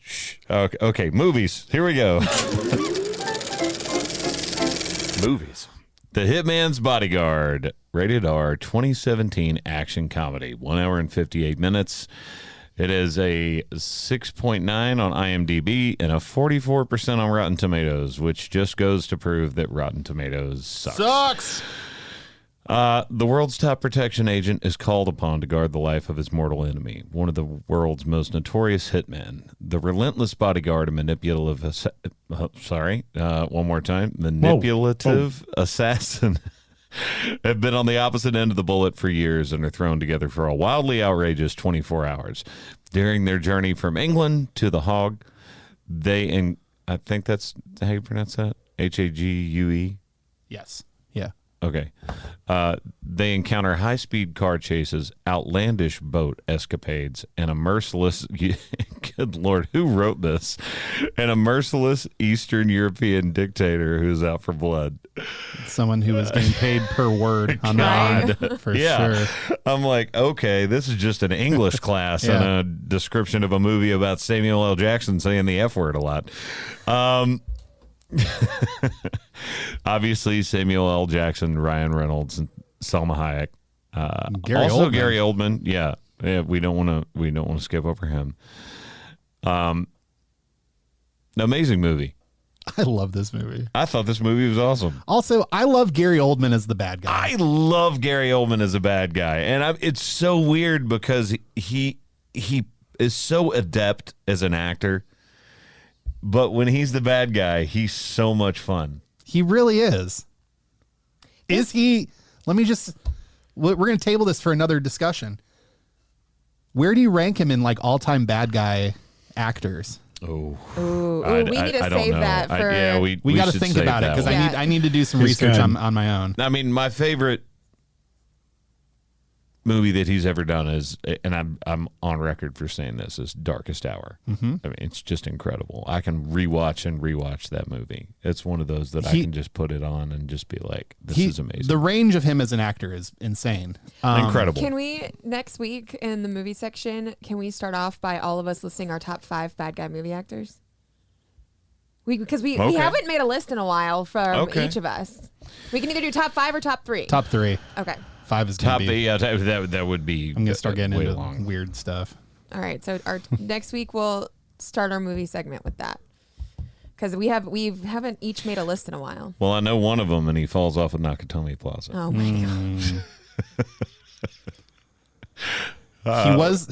shh. Okay, movies. Here we go. Movies. The Hitman's Bodyguard, rated R, 2017 action comedy, 1 hour and 58 minutes. It is a 6.9 on IMDb and a 44% on Rotten Tomatoes, which just goes to prove that Rotten Tomatoes sucks. The world's top protection agent is called upon to guard the life of his mortal enemy, one of the world's most notorious hitmen. The relentless bodyguard and manipulative assassin have been on the opposite end of the bullet for years and are thrown together for a wildly outrageous 24 hours. During their journey from England to the Hague, I think that's how you pronounce that? Hague? Yes. Yeah. Okay. They encounter high-speed car chases, outlandish boat escapades, and a merciless... Good Lord, who wrote this? And a merciless Eastern European dictator who's out for blood. Someone who is getting paid per word on the line, for sure. I'm like, okay, this is just an English class and a description of a movie about Samuel L. Jackson saying the F word a lot. Obviously, Samuel L. Jackson, Ryan Reynolds, and Salma Hayek. Gary also Oldman. Gary Oldman. Yeah, we don't want to skip over him. Amazing movie. I love this movie. I thought this movie was awesome. Also, I love Gary Oldman as the bad guy. I love Gary Oldman as a bad guy, and it's so weird because he is so adept as an actor, but when he's the bad guy, he's so much fun. He really is. Is he? Let me just. We're going to table this for another discussion. Where do you rank him in like all-time bad guy actors? Ooh, we need to save that for. We got to think about it because I need to do some research on my own. I mean, my favorite movie that he's ever done is, and I'm on record for saying this, is Darkest Hour. Mm-hmm. I mean, it's just incredible. I can rewatch that movie. It's one of those that I can just put it on and just be like, this is amazing. The range of him as an actor is insane. Incredible. Can we, next week in the movie section, can we start off by all of us listing our top 5 bad guy movie actors? Because we haven't made a list in a while from each of us. We can either do top 5 or top 3. Top 3. Okay. 5 is top. That would be. I'm gonna start getting into long. weird stuff. All right, so our next week we'll start our movie segment with that because we haven't each made a list in a while. Well, I know one of them, and he falls off of Nakatomi Plaza. Oh my gosh. He was.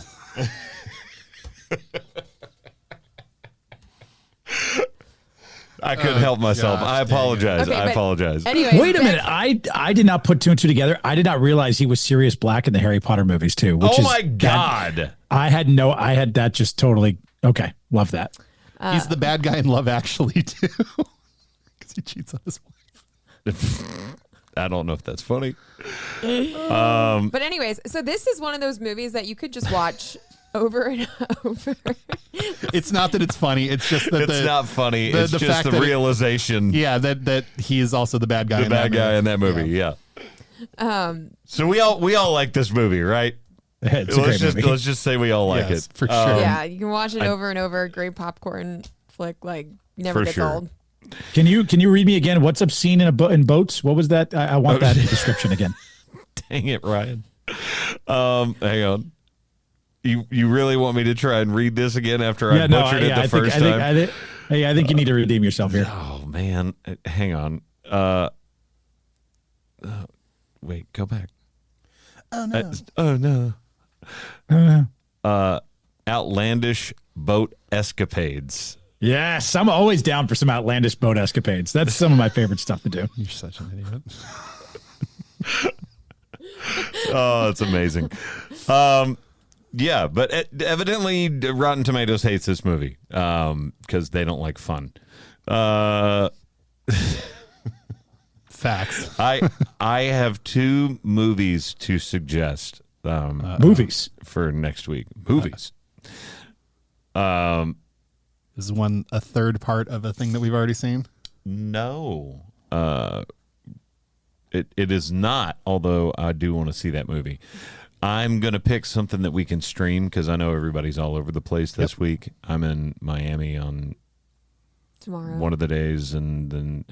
I couldn't help myself. I apologize. I apologize. Anyways, wait a minute. I did not put 2 and 2 together. I did not realize he was Sirius Black in the Harry Potter movies too. Oh my God. I had that just totally. Okay. Love that. He's the bad guy in Love Actually too. Because he cheats on his wife. I don't know if that's funny. But anyways, so this is one of those movies that you could just watch over and over. It's not that it's funny. It's just that it's not funny. It's just the realization. That he is also the bad guy. The bad guy in that movie. Yeah. So we all like this movie, right? Let's just say we all like it for sure. Yeah, you can watch it over and over. Great popcorn flick, like never gets old. Can you read me again? What's obscene in boats? What was that? I want that description again. Dang it, Ryan. Hang on. You really want me to try and read this again after I butchered it the first time? I think you need to redeem yourself here. Oh man, hang on. Wait, go back. Oh no. Outlandish boat escapades. Yes, I'm always down for some outlandish boat escapades. That's some of my favorite stuff to do. You're such an idiot. Oh, that's amazing. Yeah, but evidently Rotten Tomatoes hates this movie because they don't like fun. Facts. I have 2 movies to suggest. Movies for next week. Movies. This is a third part of a thing that we've already seen. No, it is not. Although I do want to see that movie. I'm going to pick something that we can stream because I know everybody's all over the place this week. I'm in Miami on tomorrow, one of the days, and then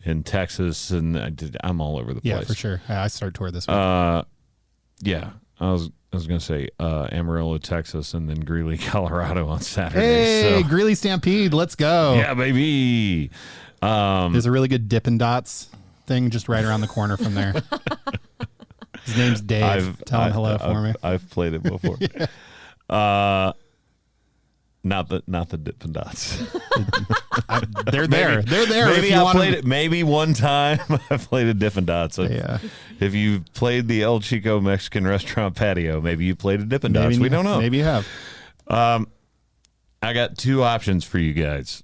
in Texas, and I'm all over the place. Yeah, for sure. I start tour this week. Yeah, I was going to say Amarillo, Texas, and then Greeley, Colorado on Saturday. Hey, Greeley Stampede, let's go. Yeah, baby. There's a really good Dippin' Dots thing just right around the corner from there. His name's Dave. Tell him hello for me. I've played it before. Not the Dippin' Dots. They're there. They're there. Maybe I played it. Maybe one time I played a Dippin' Dots. Yeah. If you played the El Chico Mexican restaurant patio, maybe you played a Dippin' Dots. We don't know. Maybe you have. I got 2 options for you guys,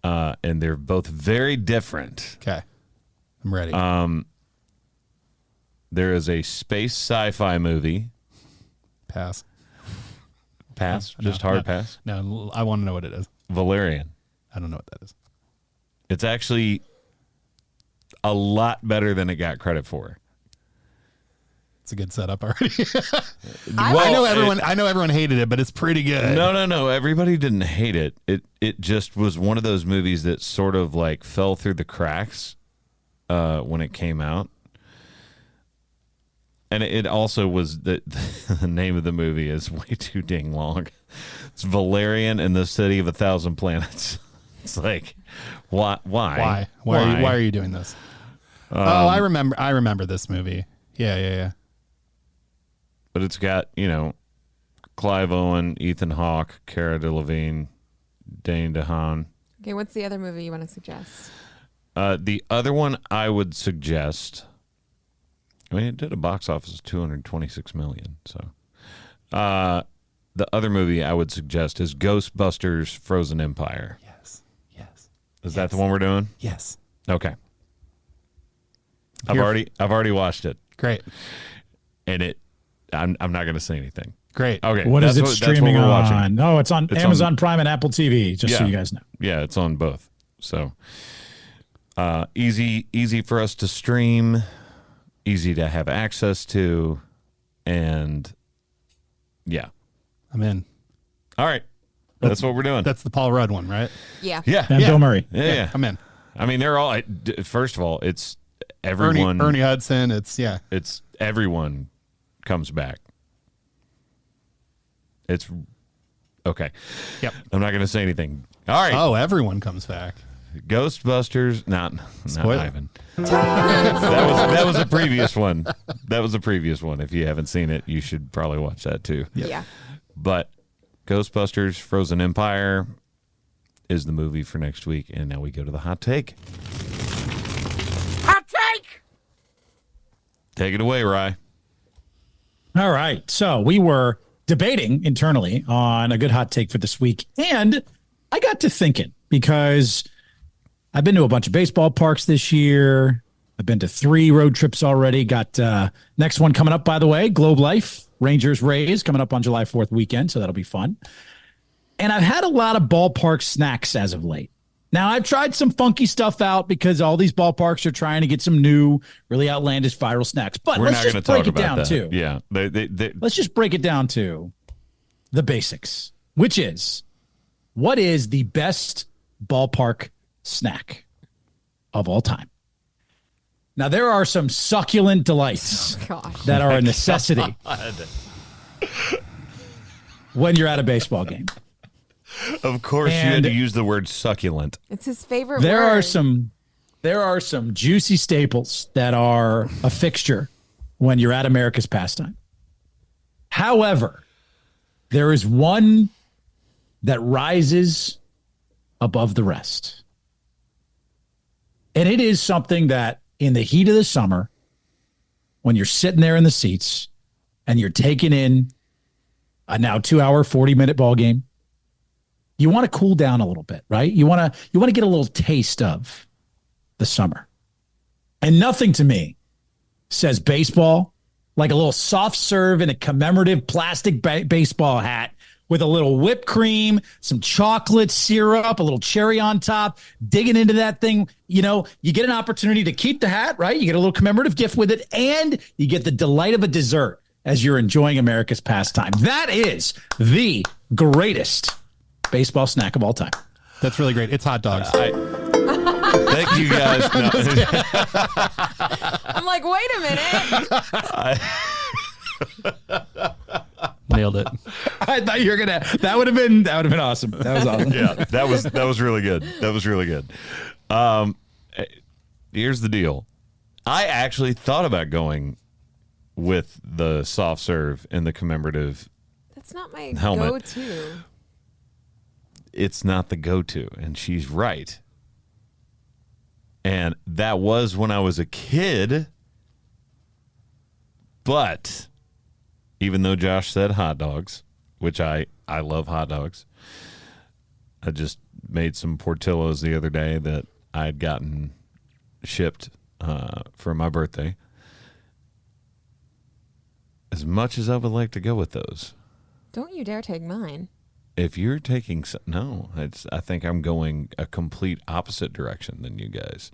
and they're both very different. Okay, I'm ready. There is a space sci-fi movie. Pass. Pass? Just hard pass? No, I want to know what it is. Valerian. I don't know what that is. It's actually a lot better than it got credit for. It's a good setup already. Well, I know everyone hated it, but it's pretty good. No. Everybody didn't hate it. It just was one of those movies that sort of like fell through the cracks when it came out. And it also was the name of the movie is way too dang long. It's Valerian and the City of 1,000 Planets. It's like, why? Why are you doing this? I remember this movie. Yeah. But it's got, Clive Owen, Ethan Hawke, Cara Delevingne, Dane DeHaan. Okay, what's the other movie you want to suggest? The other one I would suggest, it did a box office of $226 million. So, the other movie I would suggest is Ghostbusters: Frozen Empire. Yes. Is that the one we're doing? Yes. Okay. I've already watched it. Great. And I'm not going to say anything. Great. Okay. What is it streaming that's what we're on? watching. Oh, it's on Amazon Prime and Apple TV, so you guys know. Yeah, it's on both. So easy for us to stream, easy to have access to, and yeah. I'm in. All right. That's what we're doing. That's the Paul Rudd one, right? Yeah. Yeah. And Bill Murray. Yeah. I'm in. I mean, they're all, first of all, it's everyone. Ernie Hudson. It's everyone comes back. It's okay. Yep. I'm not going to say anything. All right. Oh, everyone comes back. Ghostbusters. Not Spoiler. Ivan. that was a previous one. That was a previous one. If you haven't seen it, you should probably watch that too. Yeah. But Ghostbusters: Frozen Empire is the movie for next week, and now we go to the hot take. Hot take. Take it away, Rye. All right. So we were debating internally on a good hot take for this week. And I got to thinking because I've been to a bunch of baseball parks this year. I've been to 3 road trips already. Got next one coming up, by the way, Globe Life, Rangers Rays coming up on July 4th weekend. So that'll be fun. And I've had a lot of ballpark snacks as of late. Now, I've tried some funky stuff out because all these ballparks are trying to get some new, really outlandish viral snacks. But let's just break it down to. Yeah. Let's just break it down to the basics, which is what is the best ballpark snack of all time? Now, there are some succulent delights that are a necessity when you're at a baseball game. Of course, you had to use the word succulent. It's his favorite There word. There are some juicy staples that are a fixture when you're at America's pastime. However, there is one that rises above the rest. And it is something that in the heat of the summer, when you're sitting there in the seats and you're taking in a now 2-hour, 40-minute ball game, you want to cool down a little bit, right? You want to get a little taste of the summer. And nothing to me says baseball like a little soft serve in a commemorative plastic baseball hat with a little whipped cream, some chocolate syrup, a little cherry on top, digging into that thing. You get an opportunity to keep the hat, right? You get a little commemorative gift with it, and you get the delight of a dessert as you're enjoying America's pastime. That is the greatest baseball snack of all time. That's really great. It's hot dogs. Thank you, guys. No. I'm like, wait a minute. Nailed it. I thought you were gonna. That would have been awesome. That was awesome. Yeah, that was really good. That was really good. Here's the deal. I actually thought about going with the soft serve and the commemorative. That's not my helmet. go-to. It's not the go-to, and she's right. And that was when I was a kid. But even though Josh said hot dogs, which I love hot dogs, I just made some Portillos the other day that I had gotten shipped for my birthday. As much as I would like to go with those. Don't you dare take mine. If you're taking I think I'm going a complete opposite direction than you guys.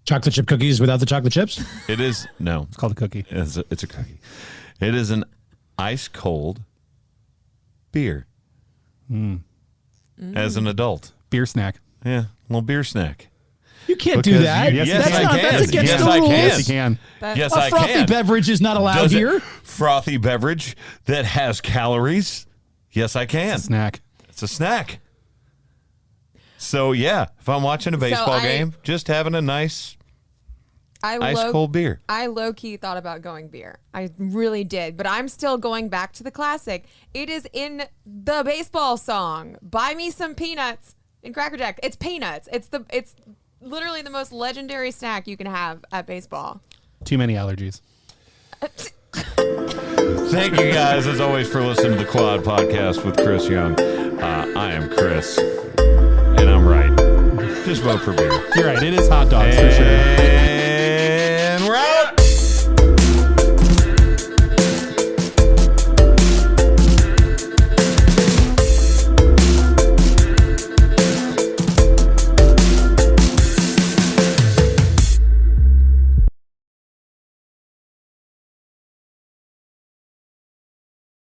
Chocolate chip cookies without the chocolate chips? It is no. It's called a cookie. It's a cookie. It is an ice cold beer. As an adult. Beer snack. Yeah, little beer snack. You can't do that. Yes, that's I not, can. That's against Yes, the I rules. can. Yes, you can. Yes, A I frothy can. beverage is not allowed Does it- here. Frothy beverage that has calories? Yes, I can. Snack. It's a snack. So yeah, if I'm watching a baseball game, just having a nice ice cold beer. I low-key thought about going beer. I really did. But I'm still going back to the classic. It is in the baseball song, Buy Me Some Peanuts in Cracker Jack. It's peanuts. It's literally the most legendary snack you can have at baseball. Too many allergies. Thank you guys, as always, for listening to the Quad Podcast with Chris Young. I am Chris, and I'm right. Just vote for beer. You're right. It is hot dogs for sure.